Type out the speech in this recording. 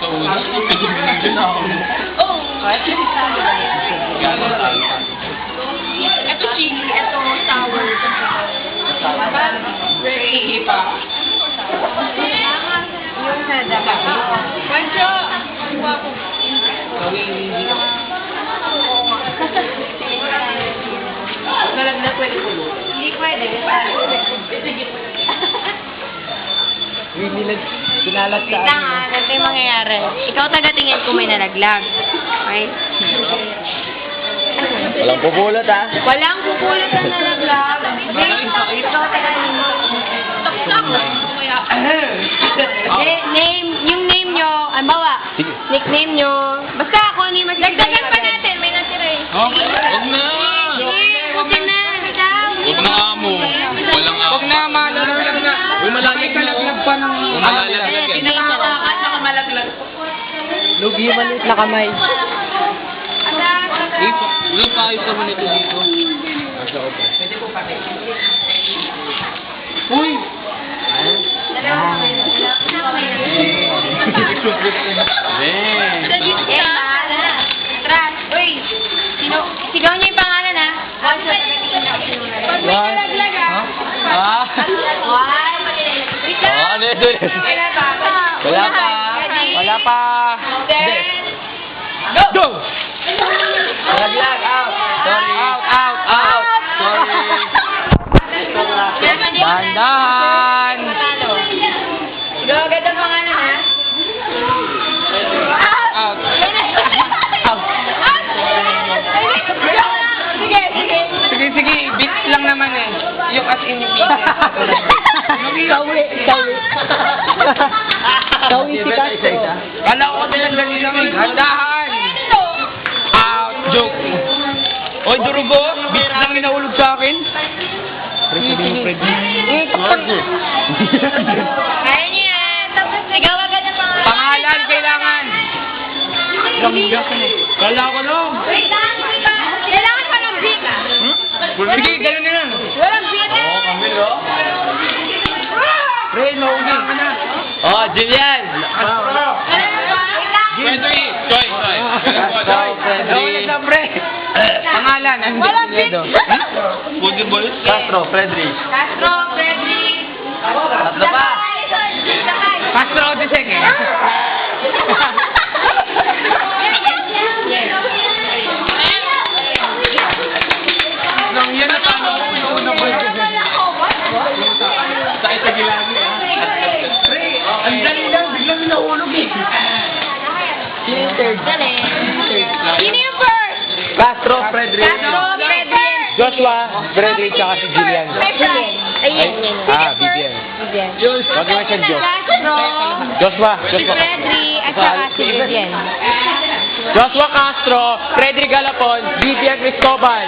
Sa una, pinigyan na ako. Oo. Ito chili, ito sour. Ray, pa. Yung nada. Pancho! Nalaglag pwede po. Hindi pwede. Sinalat Wait lang ha, ganito yung mangyayari. Ikaw tagatingin kung may nalaglag. Okay? Walang pupulot ha. Walang pupulot na nalaglag. Ikaw tagatingin. Name, yung name nyo, bawa, Sige. nickname nyo. Basta ako ano yung mas dagdagan pa natin, may natira eh. Oh, huwag na. Sige na, ikaw. Huwag na amo. Walang amo. Huwag na, malalaglag na. Uy, malalag na. pa ng... Malalag na. Tinakatakas, nakamalaglag. Lugi yung maliit na kamay. Uy, wala pa ayos naman ito dito. Uy! Sigaw niyo yung pangalan ha. Pag may nalaglag ha. Ah. Ano yun? Wala pa. Wala pa. Go! Nalaglag, out. Sorry. Out. Sorry. Dahan-dahan. Sigaw agad ang pangalan ha. Out. Sige. Beats lang naman eh. Yung as in yung Kawi si Castro. Kala ko tinanggalin lang eh. Handahan. Out. Joke. Oy, Durugo. Beats lang inahulog sa akin. Kaya niyo yan. Tapos sigaw agad ang pangalan. Pangalan kailangan. Kala ko lang. Wait lang, kailangan pa ng beat. Sige, ganun na lang. Walang beat eh. Pre, mauli. Oh, Julian. Pedri! Choy! Ulit na, pre. Pangalan, ano Walang Ledo? Pwede ba yun? Castro, Frederick. Castro, Frederick. Tatlo pa. Castro, Odisek eh. Nang yan na tanong ko yung una ba yun? Sa itagilagi ah. Pre, ang dali lang, biglang nahulog eh. Sino yung first? Castro, Frederick. Castro, Frederick. Joshua, Frederick, tsaka si Julian. Ayun. Vivian. Wag naman siya Josh. Castro, Joshua. si Frederick, at saka si Vivian. Joshua Castro, Frederick Galapon, Vivian Cristobal.